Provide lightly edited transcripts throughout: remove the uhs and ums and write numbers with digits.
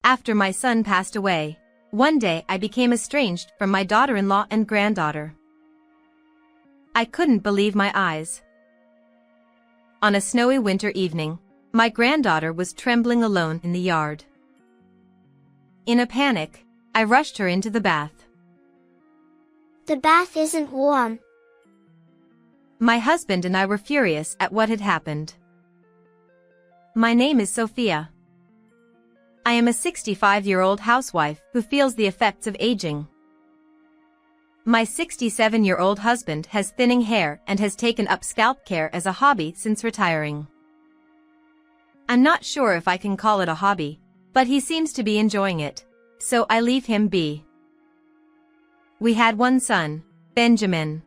After my son passed away, one day I became estranged from my daughter-in-law and granddaughter. I couldn't believe my eyes. On a snowy winter evening, my granddaughter was trembling alone in the yard. In a panic, I rushed her into the bath. The bath isn't warm. My husband and I were furious at what had happened. My name is Sophia. I am a 65-year-old housewife who feels the effects of aging. My 67-year-old husband has thinning hair and has taken up scalp care as a hobby since retiring. I'm not sure if I can call it a hobby, but he seems to be enjoying it, so I leave him be. We had one son, Benjamin.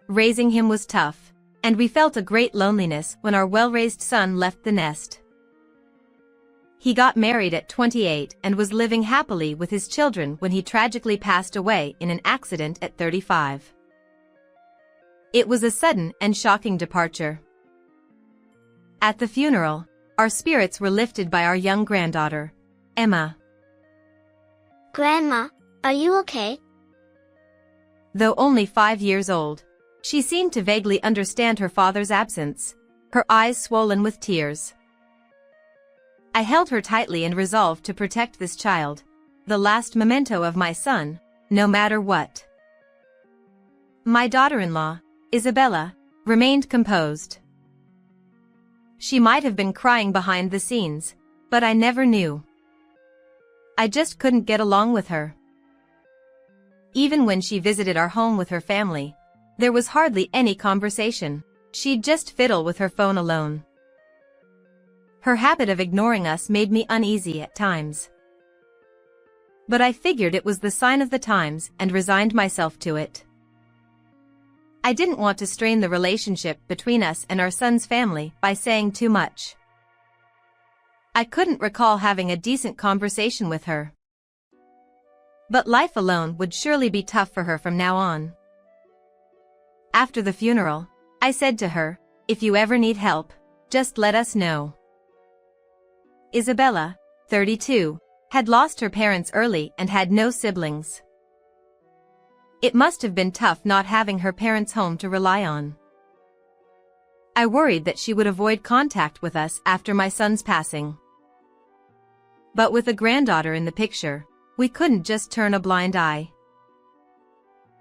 Raising him was tough, and we felt a great loneliness when our well-raised son left the nest. He got married at 28 and was living happily with his children when he tragically passed away in an accident at 35. It was a sudden and shocking departure. At the funeral, our spirits were lifted by our young granddaughter, Emma. Grandma, are you okay? Though only 5 years old, she seemed to vaguely understand her father's absence, her eyes swollen with tears. I held her tightly and resolved to protect this child, the last memento of my son, no matter what. My daughter-in-law, Isabella, remained composed. She might have been crying behind the scenes, but I never knew. I just couldn't get along with her. Even when she visited our home with her family, there was hardly any conversation. She'd just fiddle with her phone alone. Her habit of ignoring us made me uneasy at times. But I figured it was the sign of the times and resigned myself to it. I didn't want to strain the relationship between us and our son's family by saying too much. I couldn't recall having a decent conversation with her. But life alone would surely be tough for her from now on. After the funeral, I said to her, "If you ever need help, just let us know." Isabella, 32, had lost her parents early and had no siblings. It must have been tough not having her parents home to rely on. I worried that she would avoid contact with us after my son's passing. But with a granddaughter in the picture, we couldn't just turn a blind eye.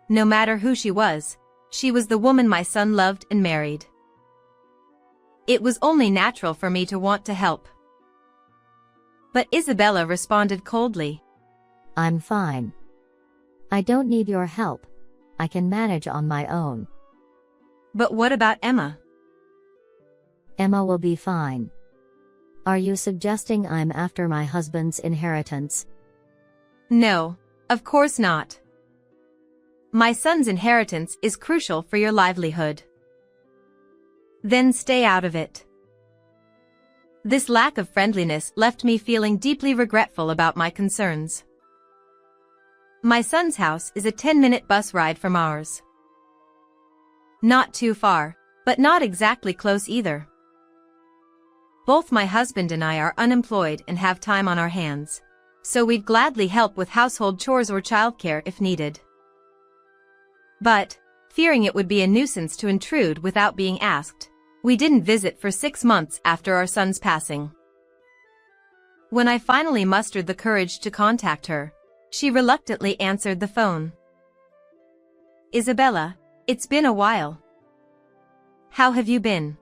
No matter who she was the woman my son loved and married. It was only natural for me to want to help. But Isabella responded coldly. "I'm fine. I don't need your help. I can manage on my own." "But what about Emma?" "Emma will be fine. Are you suggesting I'm after my husband's inheritance?" "No, of course not. My son's inheritance is crucial for your livelihood. Then stay out of it." This lack of friendliness left me feeling deeply regretful about my concerns. My son's house is a 10-minute bus ride from ours. Not too far, but not exactly close either. Both my husband and I are unemployed and have time on our hands, so we'd gladly help with household chores or childcare if needed. But, fearing it would be a nuisance to intrude without being asked, we didn't visit for 6 months after our son's passing. When I finally mustered the courage to contact her, she reluctantly answered the phone. "Isabella, it's been a while. How have you been?"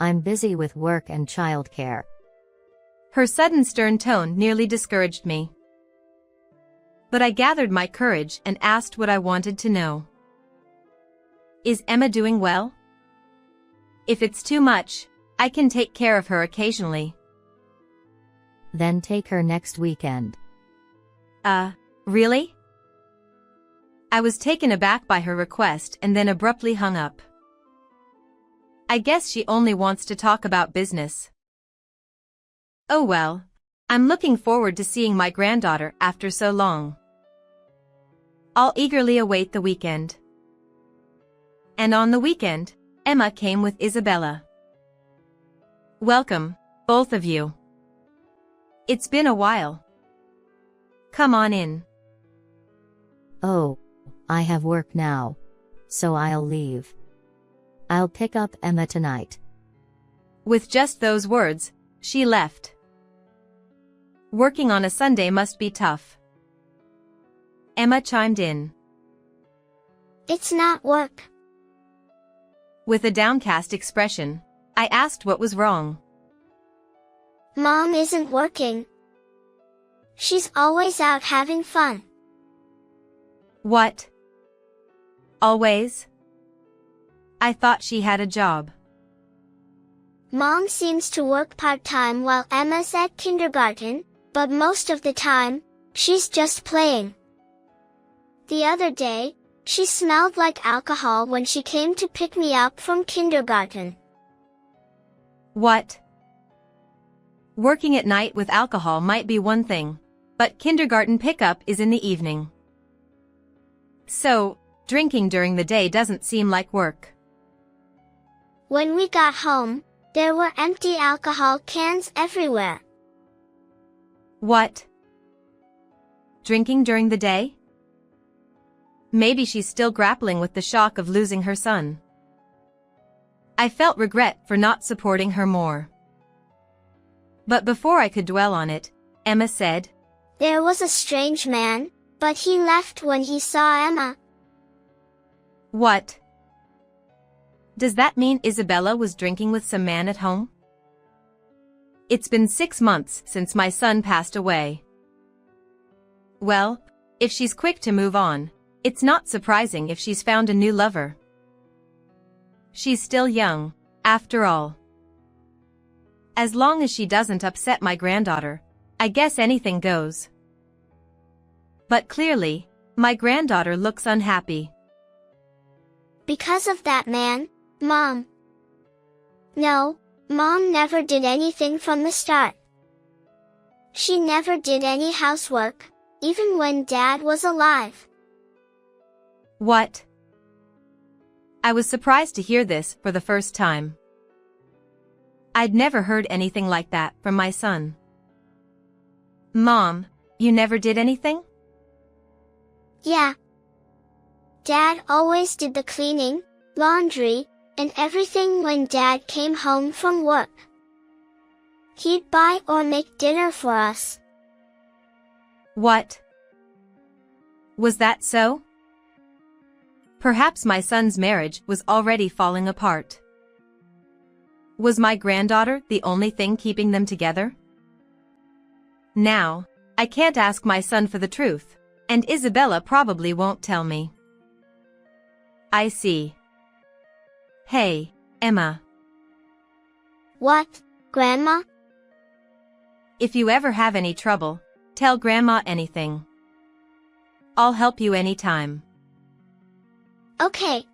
"I'm busy with work and childcare." Her sudden stern tone nearly discouraged me. But I gathered my courage and asked what I wanted to know. "Is Emma doing well? If it's too much, I can take care of her occasionally." "Then take her next weekend." Really?" I was taken aback by her request and then abruptly hung up. I guess she only wants to talk about business. Oh well, I'm looking forward to seeing my granddaughter after so long. I'll eagerly await the weekend. And on the weekend, Emma came with Isabella. Welcome, both of you. It's been a while. Come on in. Oh, I have work now. So I'll leave. I'll pick up Emma tonight. With just those words, she left. Working on a Sunday must be tough. Emma chimed in. It's not work. With a downcast expression, I asked what was wrong. Mom isn't working. She's always out having fun. What? Always? I thought she had a job. Mom seems to work part-time while Emma's at kindergarten, but most of the time, she's just playing. The other day, she smelled like alcohol when she came to pick me up from kindergarten. What? Working at night with alcohol might be one thing, but kindergarten pickup is in the evening. So, drinking during the day doesn't seem like work. When we got home, there were empty alcohol cans everywhere. What? Drinking during the day? Maybe she's still grappling with the shock of losing her son. I felt regret for not supporting her more. But before I could dwell on it, Emma said, There was a strange man, but he left when he saw Emma. What? Does that mean Isabella was drinking with some man at home? It's been 6 months since my son passed away. Well, if she's quick to move on, it's not surprising if she's found a new lover. She's still young, after all. As long as she doesn't upset my granddaughter, I guess anything goes. But clearly, my granddaughter looks unhappy. Because of that man, Mom. No, Mom never did anything from the start. She never did any housework, even when Dad was alive. What? I was surprised to hear this for the first time. I'd never heard anything like that from my son. Mom, you never did anything? Yeah. Dad always did the cleaning, laundry, and everything when Dad came home from work. He'd buy or make dinner for us. What? Was that so? Perhaps my son's marriage was already falling apart. Was my granddaughter the only thing keeping them together? Now, I can't ask my son for the truth, and Isabella probably won't tell me. I see. Hey, Emma. What, Grandma? If you ever have any trouble, tell Grandma anything. I'll help you anytime. Okay.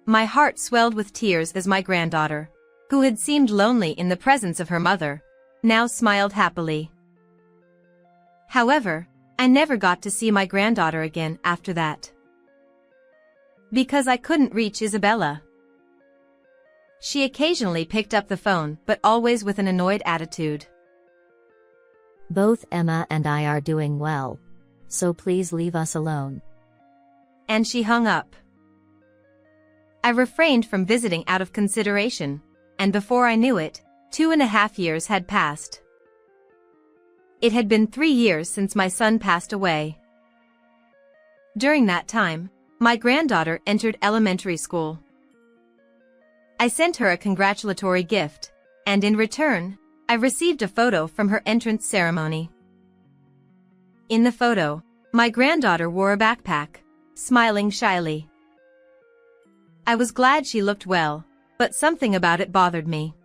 My heart swelled with tears as my granddaughter, who had seemed lonely in the presence of her mother, now smiled happily. However, I never got to see my granddaughter again after that. Because I couldn't reach Isabella. She occasionally picked up the phone, but always with an annoyed attitude. Both Emma and I are doing well. So please leave us alone. And she hung up. I refrained from visiting out of consideration, and before I knew it, 2.5 years had passed. It had been 3 years since my son passed away. During that time, my granddaughter entered elementary school. I sent her a congratulatory gift, and in return, I received a photo from her entrance ceremony. In the photo, my granddaughter wore a backpack, smiling shyly. I was glad she looked well, but something about it bothered me.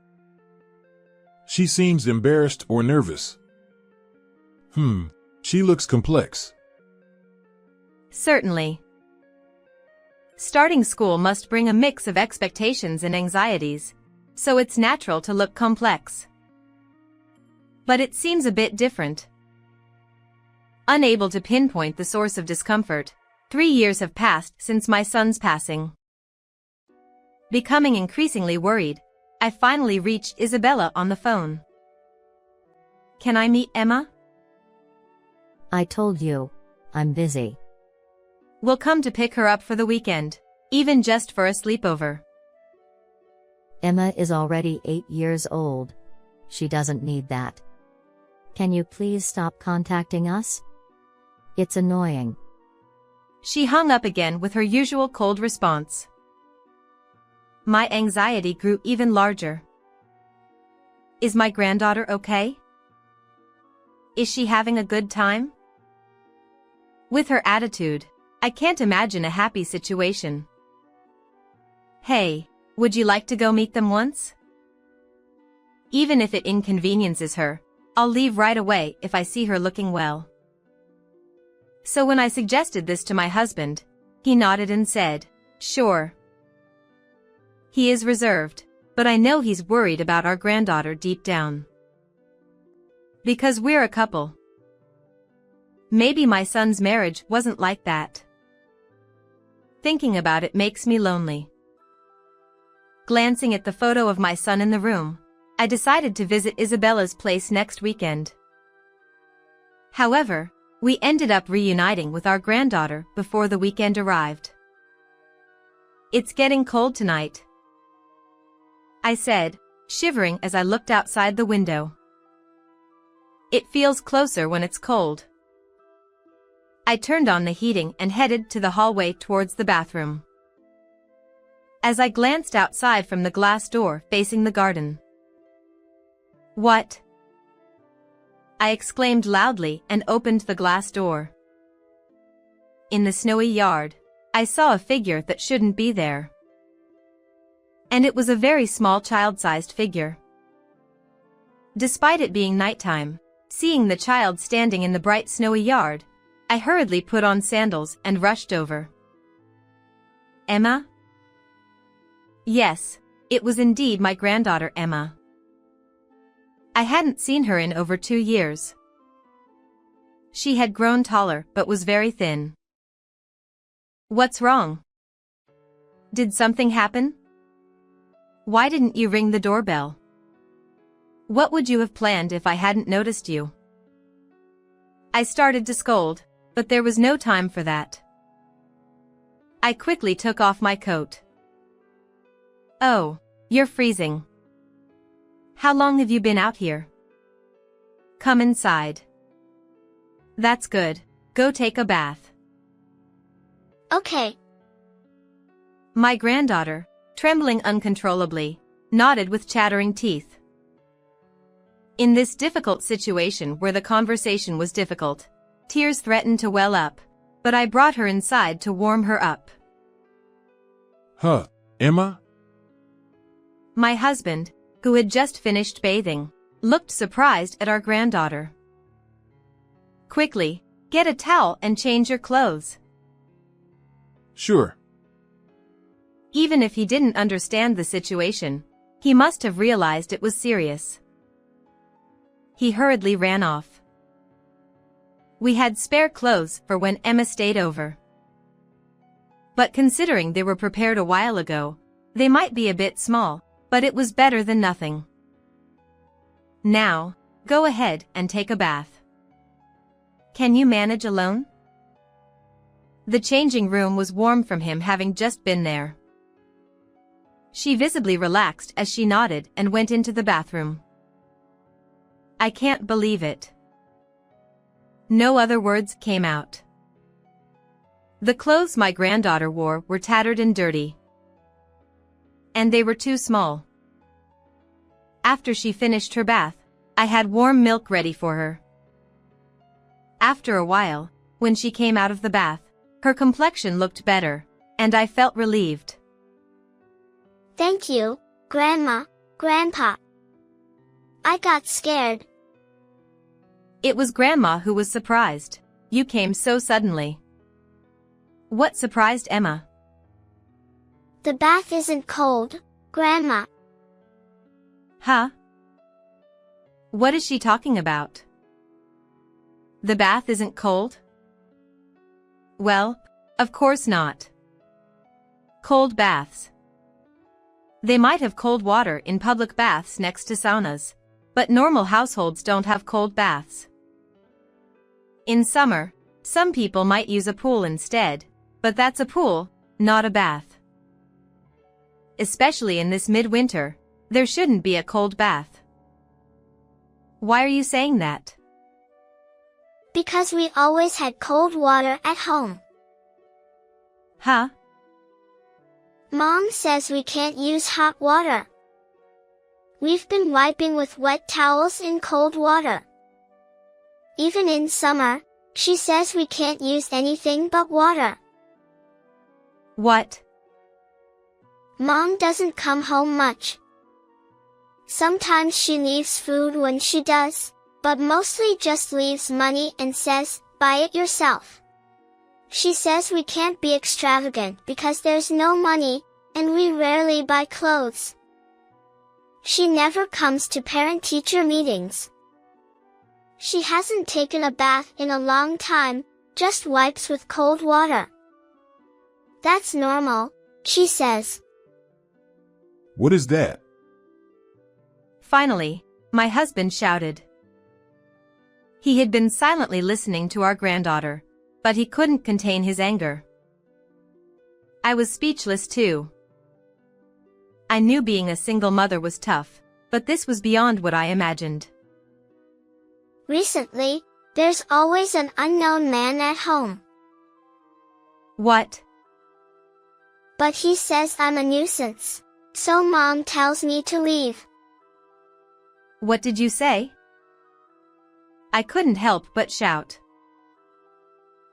She seems embarrassed or nervous. She looks complex. Certainly. Starting school must bring a mix of expectations and anxieties, so it's natural to look complex. But it seems a bit different. Unable to pinpoint the source of discomfort, 3 years have passed since my son's passing. Becoming increasingly worried, I finally reached Isabella on the phone. Can I meet Emma? I told you, I'm busy. We'll come to pick her up for the weekend, even just for a sleepover. Emma is already 8 years old. She doesn't need that. Can you please stop contacting us? It's annoying. She hung up again with her usual cold response. My anxiety grew even larger. Is my granddaughter okay? Is she having a good time? With her attitude, I can't imagine a happy situation. Hey, would you like to go meet them once? Even if it inconveniences her, I'll leave right away if I see her looking well. So when I suggested this to my husband, he nodded and said, sure. He is reserved, but I know he's worried about our granddaughter deep down. Because we're a couple. Maybe my son's marriage wasn't like that. Thinking about it makes me lonely. Glancing at the photo of my son in the room, I decided to visit Isabella's place next weekend. However, we ended up reuniting with our granddaughter before the weekend arrived. It's getting cold tonight, I said, shivering as I looked outside the window. It feels closer when it's cold. I turned on the heating and headed to the hallway towards the bathroom. As I glanced outside from the glass door facing the garden. What? I exclaimed loudly and opened the glass door. In the snowy yard, I saw a figure that shouldn't be there. And it was a very small child-sized figure. Despite it being nighttime, seeing the child standing in the bright snowy yard, I hurriedly put on sandals and rushed over. Emma? Yes, it was indeed my granddaughter Emma. I hadn't seen her in over 2 years. She had grown taller but was very thin. What's wrong? Did something happen? Why didn't you ring the doorbell? What would you have planned if I hadn't noticed you? I started to scold, but there was no time for that. I quickly took off my coat. Oh, you're freezing. How long have you been out here? Come inside. That's good. Go take a bath. Okay. My granddaughter, trembling uncontrollably, nodded with chattering teeth. In this difficult situation where the conversation was difficult, tears threatened to well up, but I brought her inside to warm her up. Huh, Emma? My husband, who had just finished bathing, looked surprised at our granddaughter. Quickly, get a towel and change your clothes. Sure. Even if he didn't understand the situation, he must have realized it was serious. He hurriedly ran off. We had spare clothes for when Emma stayed over. But considering they were prepared a while ago, they might be a bit small, but it was better than nothing. Now, go ahead and take a bath. Can you manage alone? The changing room was warm from him having just been there. She visibly relaxed as she nodded and went into the bathroom. I can't believe it. No other words came out. The clothes my granddaughter wore were tattered and dirty. And they were too small. After she finished her bath, I had warm milk ready for her. After a while, when she came out of the bath, her complexion looked better, and I felt relieved. Thank you, Grandma, Grandpa. I got scared. It was Grandma who was surprised. You came so suddenly. What surprised Emma? The bath isn't cold, Grandma. Huh? What is she talking about? The bath isn't cold? Well, of course not. Cold baths. They might have cold water in public baths next to saunas, but normal households don't have cold baths. In summer, some people might use a pool instead, but that's a pool, not a bath. Especially in this midwinter, there shouldn't be a cold bath. Why are you saying that? Because we always had cold water at home. Huh? Mom says we can't use hot water. We've been wiping with wet towels in cold water. Even in summer, she says we can't use anything but water. What? Mom doesn't come home much. Sometimes she leaves food when she does, but mostly just leaves money and says, buy it yourself. She says we can't be extravagant because there's no money, and we rarely buy clothes. She never comes to parent-teacher meetings. She hasn't taken a bath in a long time, just wipes with cold water. That's normal, she says. What is that? Finally, my husband shouted. He had been silently listening to our granddaughter, but he couldn't contain his anger. I was speechless too. I knew being a single mother was tough, but this was beyond what I imagined. Recently, there's always an unknown man at home. What? But he says I'm a nuisance, so Mom tells me to leave. What did you say? I couldn't help but shout.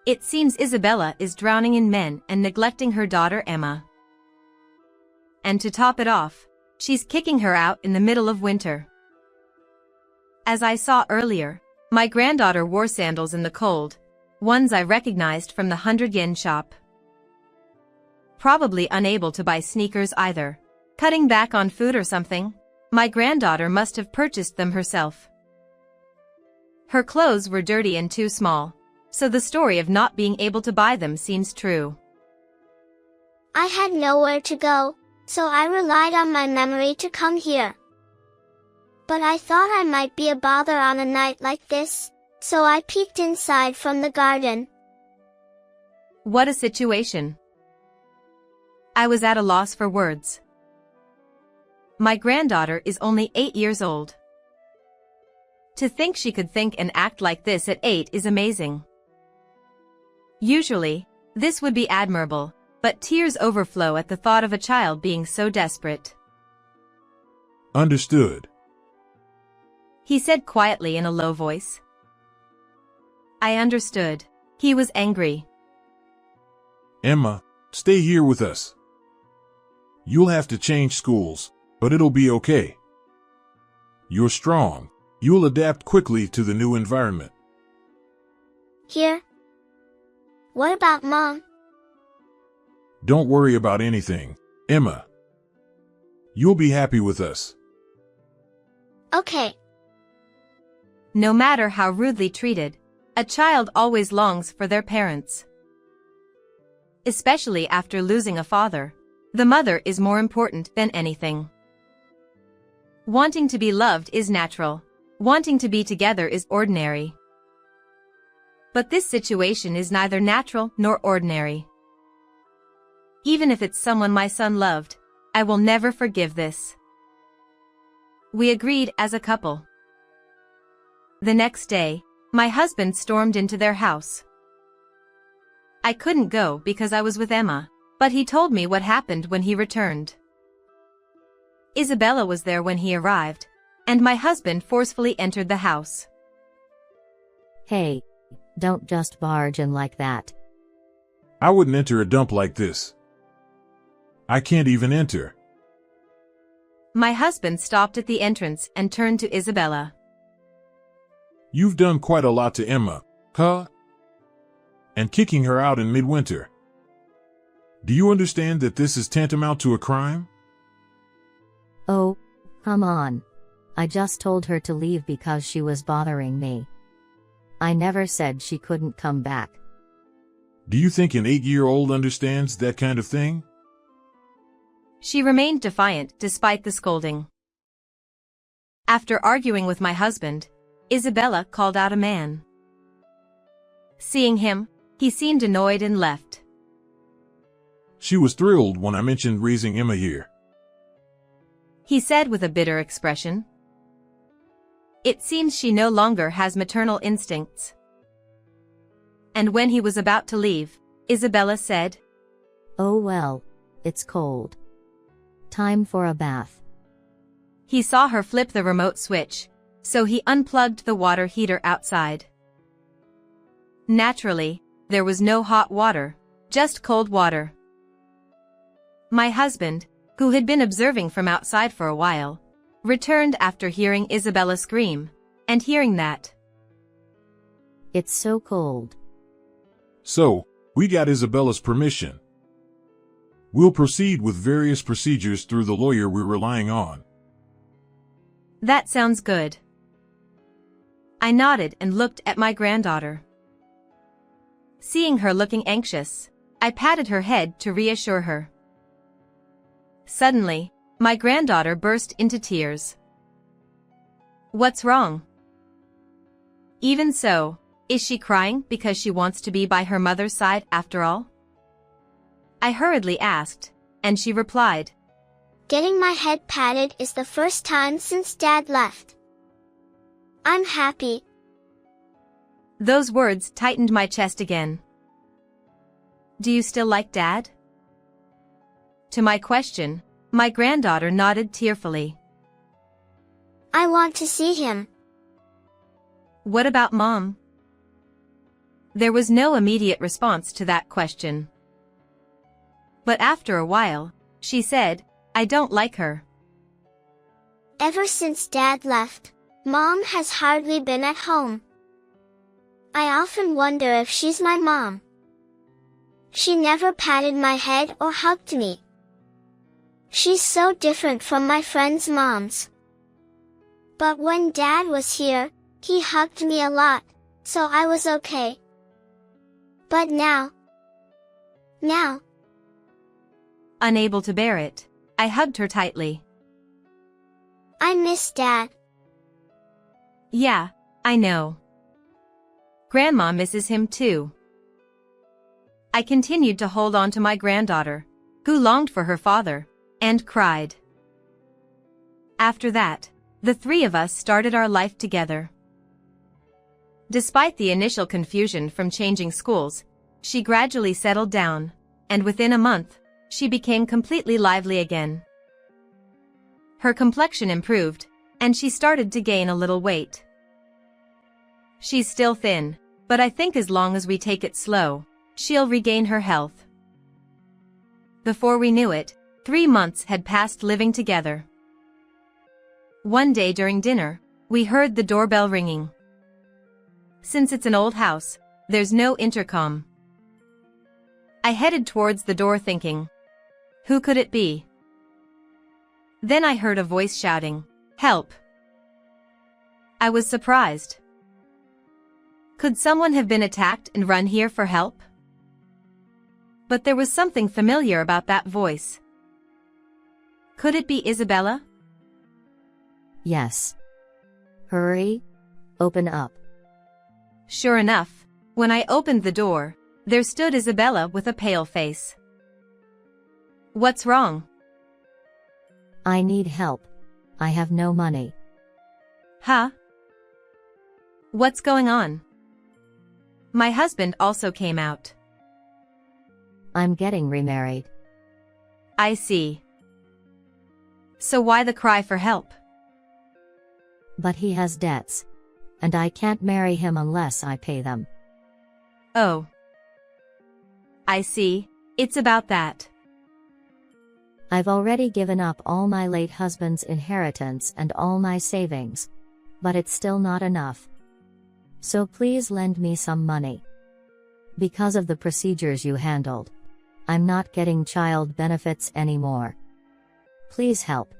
It seems Isabella is drowning in men and neglecting her daughter Emma. And to top it off, she's kicking her out in the middle of winter. As I saw earlier, my granddaughter wore sandals in the cold, ones I recognized from the 100-yen shop. Probably unable to buy sneakers either. Cutting back on food or something, my granddaughter must have purchased them herself. Her clothes were dirty and too small, so the story of not being able to buy them seems true. I had nowhere to go, so I relied on my memory to come here. But I thought I might be a bother on a night like this, so I peeked inside from the garden. What a situation. I was at a loss for words. My granddaughter is only 8 years old. To think she could think and act like this at 8 is amazing. Usually, this would be admirable, but tears overflow at the thought of a child being so desperate. Understood. He said quietly in a low voice. I understood. He was angry. Emma, stay here with us. You'll have to change schools, but it'll be okay. You're strong. You'll adapt quickly to the new environment. Here? What about Mom? Don't worry about anything, Emma. You'll be happy with us. Okay. No matter how rudely treated, a child always longs for their parents. Especially after losing a father, the mother is more important than anything. Wanting to be loved is natural. Wanting to be together is ordinary. But this situation is neither natural nor ordinary. Even if it's someone my son loved, I will never forgive this. We agreed as a couple. The next day, my husband stormed into their house. I couldn't go because I was with Emma, but he told me what happened when he returned. Isabella was there when he arrived, and my husband forcefully entered the house. Hey, don't just barge in like that. I wouldn't enter a dump like this. I can't even enter. My husband stopped at the entrance and turned to Isabella. You've done quite a lot to Emma, huh? And kicking her out in midwinter. Do you understand that this is tantamount to a crime? Oh, come on. I just told her to leave because she was bothering me. I never said she couldn't come back. Do you think an 8-year-old understands that kind of thing? She remained defiant despite the scolding. After arguing with my husband, Isabella called out a man. Seeing him, he seemed annoyed and left. She was thrilled when I mentioned raising Emma here. He said with a bitter expression. It seems she no longer has maternal instincts. And when he was about to leave, Isabella said, Oh well, it's cold. Time for a bath. He saw her flip the remote switch, so he unplugged the water heater outside. Naturally, there was no hot water, just cold water. My husband, who had been observing from outside for a while, returned after hearing Isabella scream, and hearing that. It's so cold. So, we got Isabella's permission. We'll proceed with various procedures through the lawyer we're relying on. That sounds good. I nodded and looked at my granddaughter. Seeing her looking anxious, I patted her head to reassure her. Suddenly, my granddaughter burst into tears. What's wrong? Even so, is she crying because she wants to be by her mother's side after all? I hurriedly asked, and she replied, Getting my head patted is the first time since Dad left. I'm happy. Those words tightened my chest again. Do you still like Dad? To my question, my granddaughter nodded tearfully. I want to see him. What about Mom? There was no immediate response to that question. But after a while, she said, I don't like her. Ever since Dad left, Mom has hardly been at home. I often wonder if she's my mom. She never patted my head or hugged me. She's so different from my friends' moms. But when Dad was here, he hugged me a lot, so I was okay. But now. Unable to bear it, I hugged her tightly. I miss Dad. Yeah, I know. Grandma misses him too. I continued to hold on to my granddaughter, who longed for her father, and cried. After that, the three of us started our life together. Despite the initial confusion from changing schools, she gradually settled down, and within a month, she became completely lively again. Her complexion improved, and she started to gain a little weight. She's still thin, but I think as long as we take it slow, she'll regain her health. Before we knew it, 3 months had passed living together. One day during dinner, we heard the doorbell ringing. Since it's an old house, there's no intercom. I headed towards the door thinking, who could it be? Then I heard a voice shouting, Help! I was surprised. Could someone have been attacked and run here for help? But there was something familiar about that voice. Could it be Isabella? Yes. Hurry, open up. Sure enough, when I opened the door, there stood Isabella with a pale face. What's wrong? I need help. I have no money. Huh? What's going on? My husband also came out. I'm getting remarried. I see. So why the cry for help? But he has debts. And I can't marry him unless I pay them. Oh. I see, it's about that. I've already given up all my late husband's inheritance and all my savings. But it's still not enough. So please lend me some money. Because of the procedures you handled, I'm not getting child benefits anymore. Please help.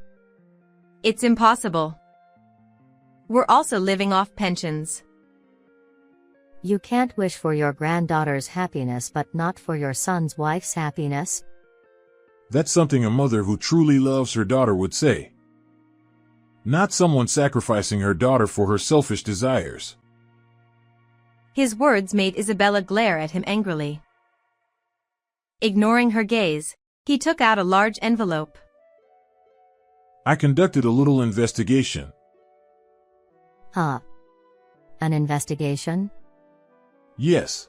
It's impossible. We're also living off pensions. You can't wish for your granddaughter's happiness but not for your son's wife's happiness? That's something a mother who truly loves her daughter would say. Not someone sacrificing her daughter for her selfish desires. His words made Isabella glare at him angrily. Ignoring her gaze, he took out a large envelope. I conducted a little investigation. Huh? An investigation? Yes.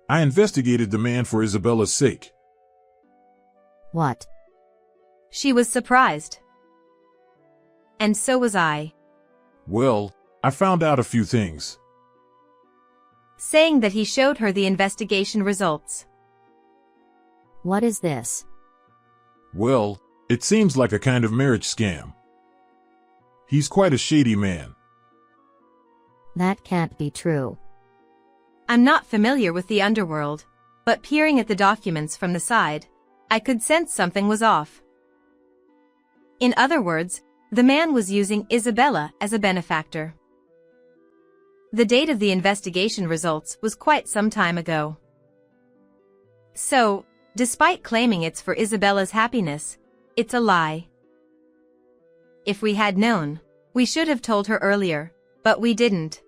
I investigated the man for Isabella's sake. What? She was surprised. And so was I. Well, I found out a few things. Saying that, he showed her the investigation results. What is this? Well, it seems like a kind of marriage scam. He's quite a shady man. That can't be true. I'm not familiar with the underworld, but peering at the documents from the side, I could sense something was off. In other words, the man was using Isabella as a benefactor. The date of the investigation results was quite some time ago. So, despite claiming it's for Isabella's happiness, it's a lie. If we had known, we should have told her earlier, but we didn't.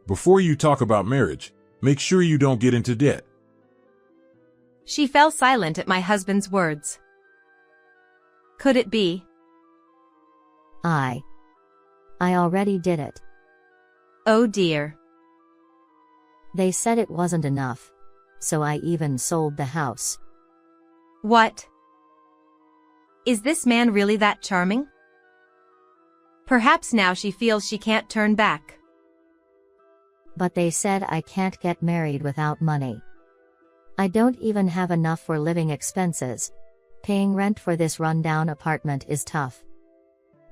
Before you talk about marriage, make sure you don't get into debt. She fell silent at my husband's words. Could it be? I already did it. Oh dear. They said it wasn't enough. So I even sold the house. What? Is this man really that charming? Perhaps now she feels she can't turn back. But they said I can't get married without money. I don't even have enough for living expenses. Paying rent for this rundown apartment is tough.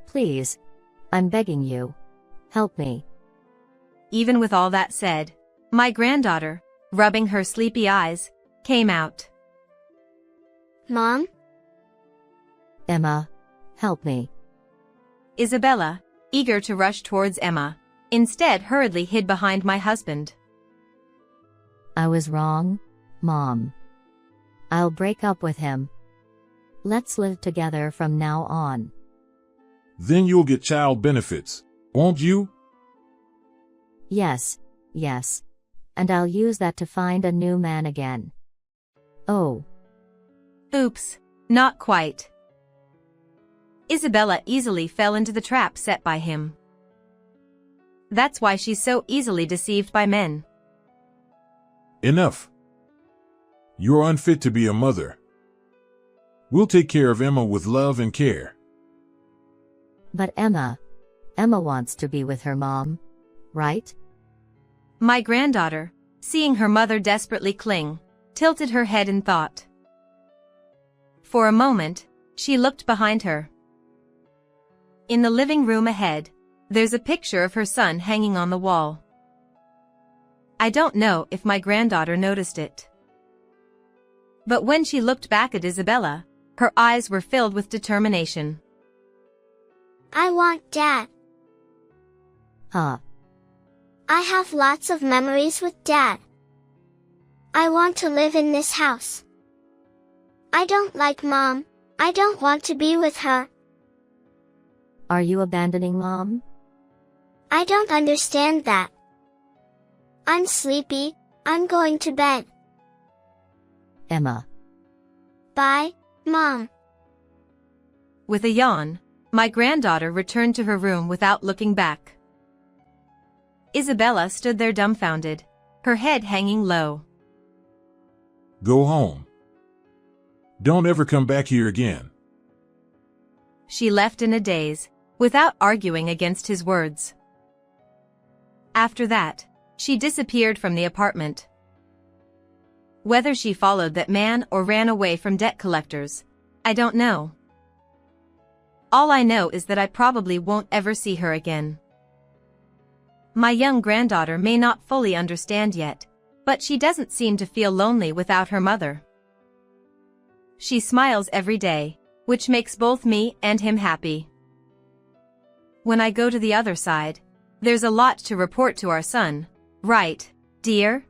Please. I'm begging you. Help me. Even with all that said, my granddaughter, rubbing her sleepy eyes, came out. Mom? Emma, help me. Isabella, eager to rush towards Emma, instead hurriedly hid behind my husband. I was wrong, Mom. I'll break up with him. Let's live together from now on. Then you'll get child benefits, won't you? Yes. And I'll use that to find a new man again. Oh. Oops, not quite. Isabella easily fell into the trap set by him. That's why she's so easily deceived by men. Enough. You're unfit to be a mother. We'll take care of Emma with love and care. But Emma wants to be with her mom, right? My granddaughter, seeing her mother desperately cling, tilted her head in thought. For a moment, she looked behind her. In the living room ahead, there's a picture of her son hanging on the wall. I don't know if my granddaughter noticed it. But when she looked back at Isabella, her eyes were filled with determination. I want Dad. Huh? I have lots of memories with Dad. I want to live in this house. I don't like Mom. I don't want to be with her. Are you abandoning Mom? I don't understand that. I'm sleepy. I'm going to bed. Emma. Bye, Mom. With a yawn, my granddaughter returned to her room without looking back. Isabella stood there dumbfounded, her head hanging low. Go home. Don't ever come back here again. She left in a daze, without arguing against his words. After that, she disappeared from the apartment. Whether she followed that man or ran away from debt collectors, I don't know. All I know is that I probably won't ever see her again. My young granddaughter may not fully understand yet, but she doesn't seem to feel lonely without her mother. She smiles every day, which makes both me and him happy. When I go to the other side, there's a lot to report to our son, right, dear?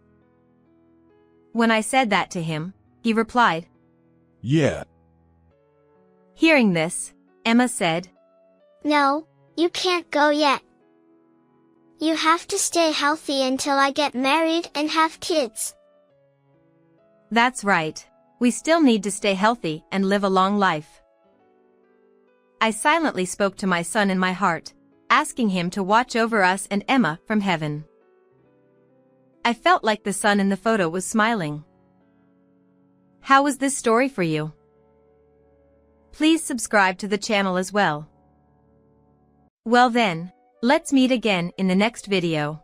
When I said that to him, he replied, Yeah. Hearing this, Emma said, No, you can't go yet. You have to stay healthy until I get married and have kids. That's right. We still need to stay healthy and live a long life. I silently spoke to my son in my heart, asking him to watch over us and Emma from heaven. I felt like the sun in the photo was smiling. How was this story for you? Please subscribe to the channel as well. Well then, let's meet again in the next video.